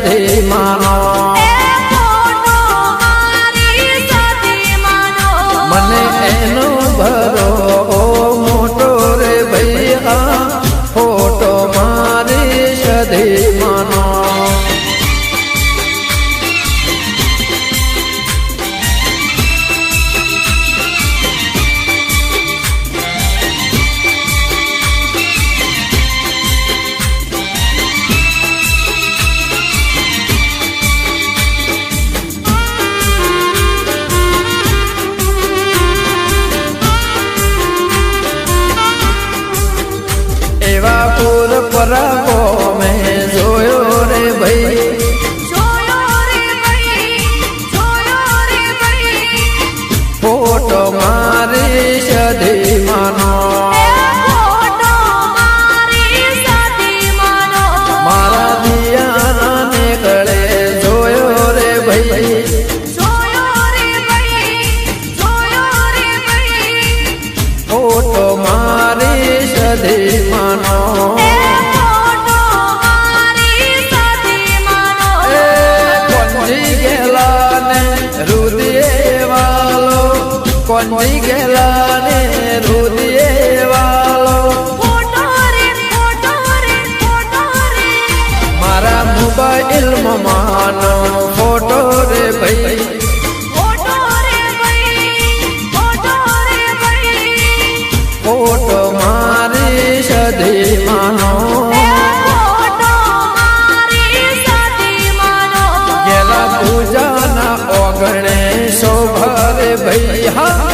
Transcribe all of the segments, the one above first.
સધી માનો મને એનો ભરો મોટો રે ભૈયા ફોટો મારી સધી માનો એવા પૂર પરાગો મેં જોયો રે ભાઈ ફોટો મારી સધી માનો મારા દિયાના ને ગળે જોયો રે ભાઈ ફોટો મારી સધી માનો કોની ગેલા ને રુદિયે વાલો મારા મોબાઈલ માં માનો ફોટો રે ભાઈ ફોટો મારી સધી માનો ગેલા પૂજાના ઓગણે શોભરે ભાઈ હા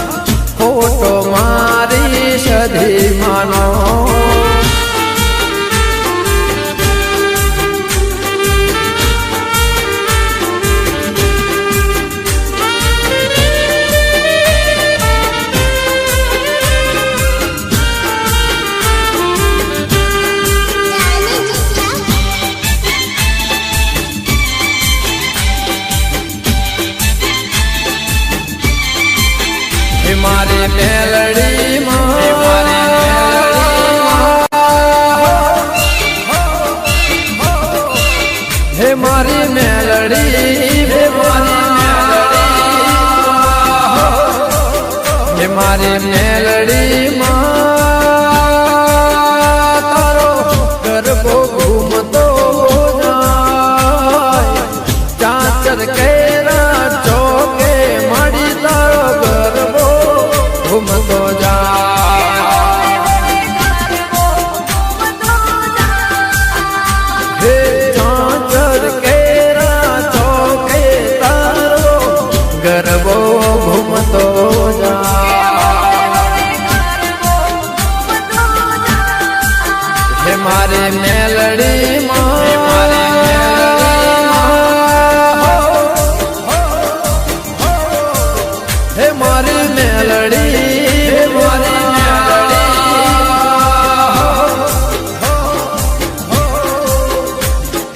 ફોટો મારી સધી માનો મારી મેલડી હે મારી મેલડી હે મારી મેલડી માં તારો ગરબો ઘૂમતો જાય ચાચર કેરા ચોકે મળી તારો ગરબો ઘૂમતો જાય હે ચાચર કેરા ચોકે તારો ગરબો ઘૂમતો જાય મારે મેલડી હે મારી મેલડી હે મારી મેલડી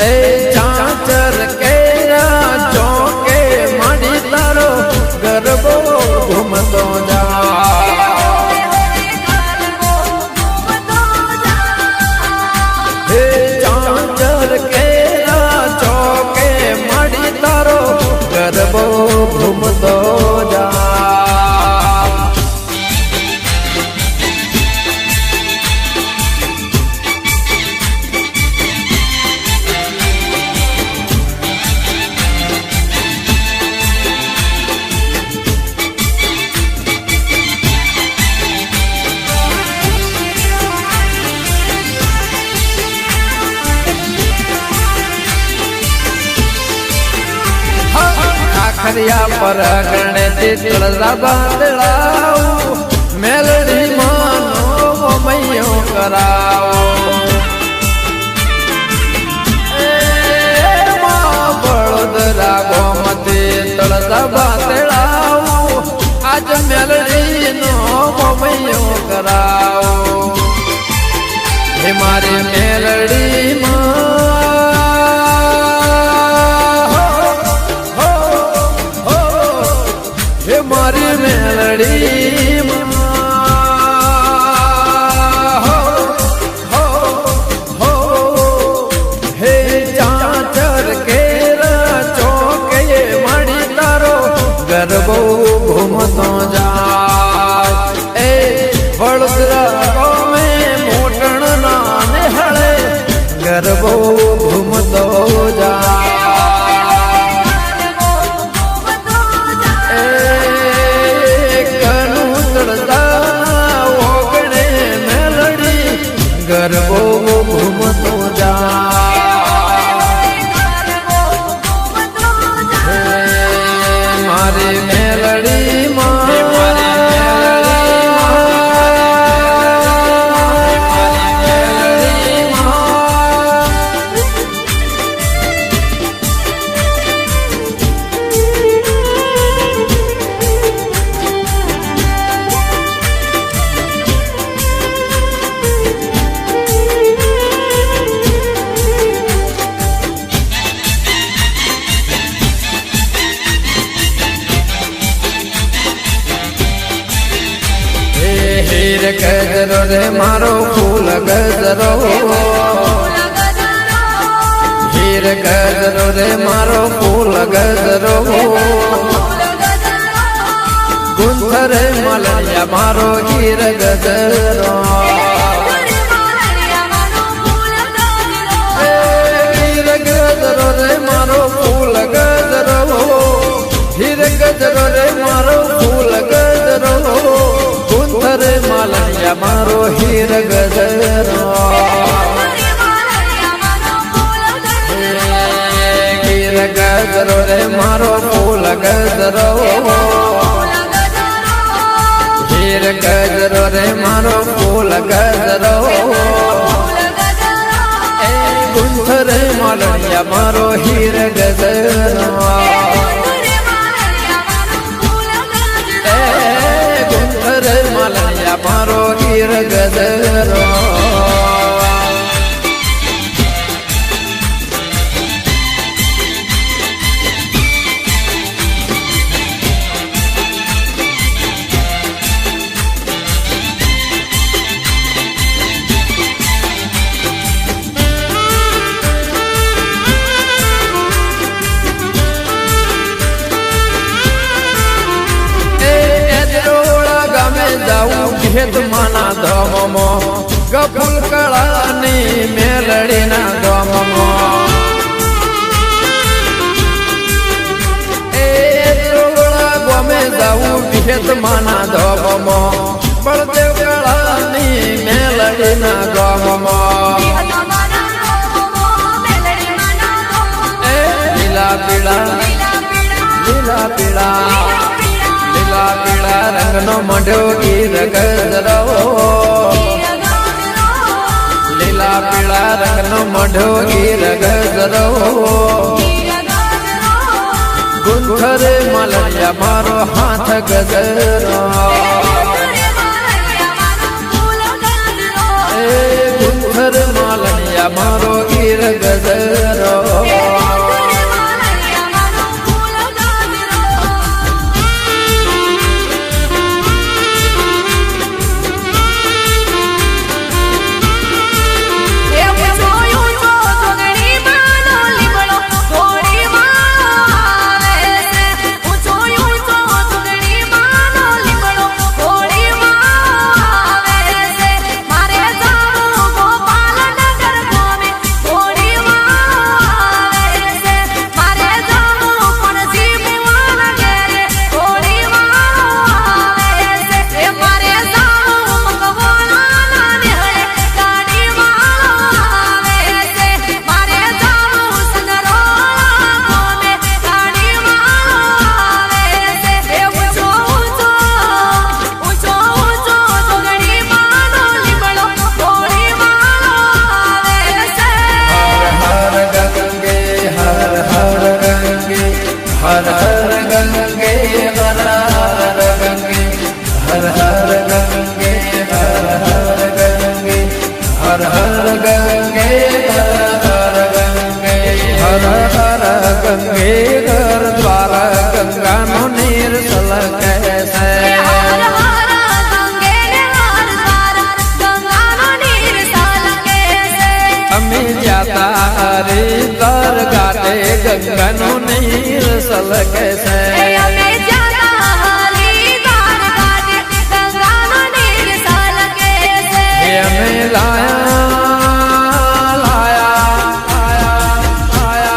એ ચાચર કેરા ચોકે મળી તારો ગરબો ઘૂમતો જાય હે ચાચર કેરા ચોકે મળી તારો ગરબો ઘૂમતો જાય ખરિયા પર ગણતી તળજા બાંધડાવું મેલડી માનો મૈયો કરાવો બળોદરા ગોમતી તળજા બાંધડાવું આજ મેલડી નો મૈયો કરાવો હે મારી મેલડી મારી મેલડી હે ચાચર કે ગજરો રે મારો ફૂલ ગજરો હીર ગજરો રે મારો ફૂલ ગજરો ગુંથર મલૈયા મારો હીર ગજરો હીર ગજરો રે મારો ફૂલ ગજરો હીર ગજરો રે મારો ફૂલ ગજરો ગુંથર મલૈયા મારો હીર ગજરો ગજરો રે મારો ફૂલ ગજરો હીર ગજરો રે મારો ફૂલ ગજરો એ ગુંથર મલૈયા મારો હીર ગજરો એ ગુંથર મલૈયા મારો હીર ગજરો ખેત માના ધમમો ગફુલ કળાની મેલડીના ધમમો એ રોગળા ગમે જાવું ખેત માના ધમમો બળદેવ કળાની મેલડીના ધમમો એ લીલા પીળા લીલા પીળા લીલા પીળા રંગનો મઢો ગીર ગજરો લીલા પીળા રંગનો મઢો ગીર ગજરો ગુંથર મલૈયા મારો હાથ ગજરો એ ગુંથર મલૈયા મારો ગીર ગજરો हर हर गंगे हर हर गंगे हर हर गंगे हर हर गंगे हर हर गंगे हर हर गंगे हर हर गंगे घर द्वार गंगा नो नीर सलके से अमी जाता रे दर गाटे गंगा नो नीर सलके से हमें लाया लाया आया आया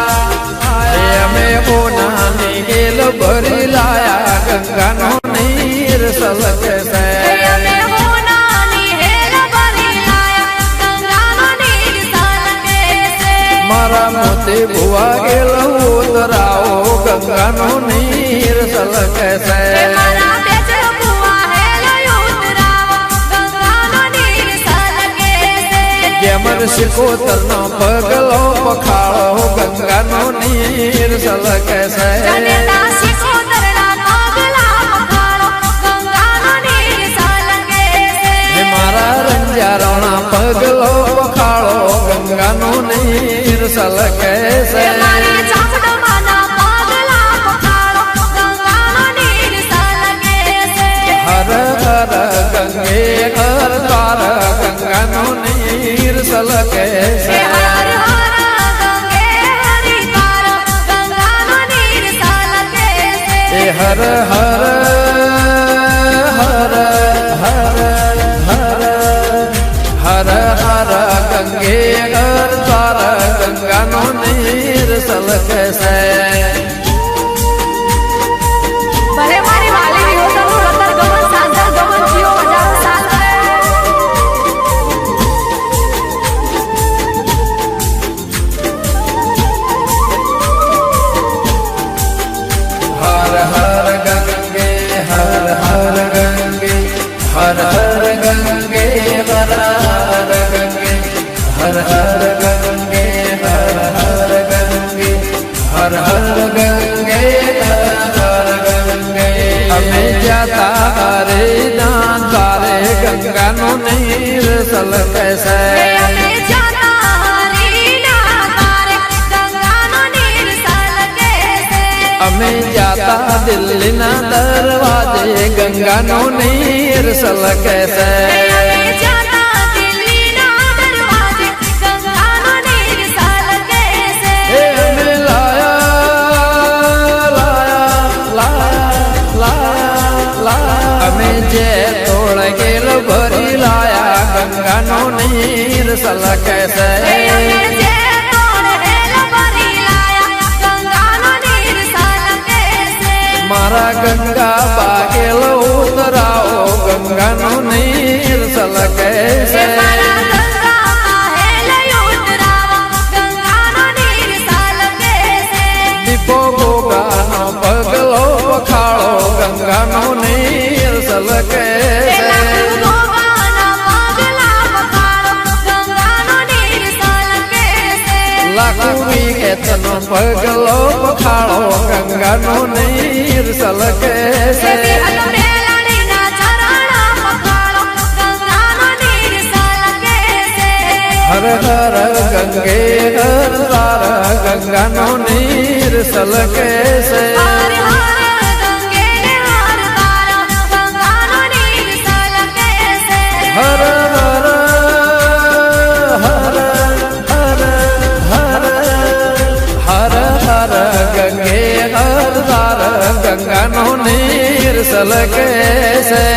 आया हमें ओ नानी गेल भरी लाया गंगा नो नीर सलके से मारा मोती बुआ गेल उतराओ गंगा नो नीर सलके से gamer Sikotar no पगलो पखाड़ो Ganga no नीर सलके से मारा रंजारोना पगलो पखाड़ो गंगा नो नीर सलके से हर हर गंगे हर હર હર હર હર હર હર હર ગંગે હર તાર ગંગાનો નીર સલકે છે ભલે મારી વાલી વિહોતરનું રતર ગમન સાંજર ગમન જીઓ હજારો સાલ હર હર ગંગે હર હર ગંગે હર હર ગંગે હર હર ગંગે હર હર ગંગે હર હર ગંગે હર હર ગંગે હર હર ગંગે અમે જાતા રે ના તારે ગંગાનો નીર સલકે છે અમે જાતા હરીના તારે ગંગાનો નીર સલકે છે અમે જાતા દિલ્હીના દરવાજે ગંગાનો નીર સલકે છે અમે જાતા દિલ્હીના દરવાજે ગંગાનો નીર સલકે છે હે અમે લાયા લાયા લાયા લાયા લાયા અમે જે તોડ ગેલ ભરી લાયા ગંગાનો નીર સલકે છે અમે જે તોડ હેલ ભરી લાયા ગંગાનો નીર સલકે છે મારા ગંગા બાગેલ ઉતરાઓ ગંગાનો નીર સલકે છે મારા ગંગા હેલ ઉતરાવા ગંગાનો નીર સલકે છે દીપો ગોગાનો પગલો પખાળો ગંગાનો નીર સલકે છે લાખો વિગેતનો પગલો પખાળો ગંગાનો નીર સલકે છે હર હર ગંગે હર તાર ગંગાનો નીર સલકે છે હર હર હર હર હર હર હર ગંગે હર તાર ગંગાનો નીર સલકે છે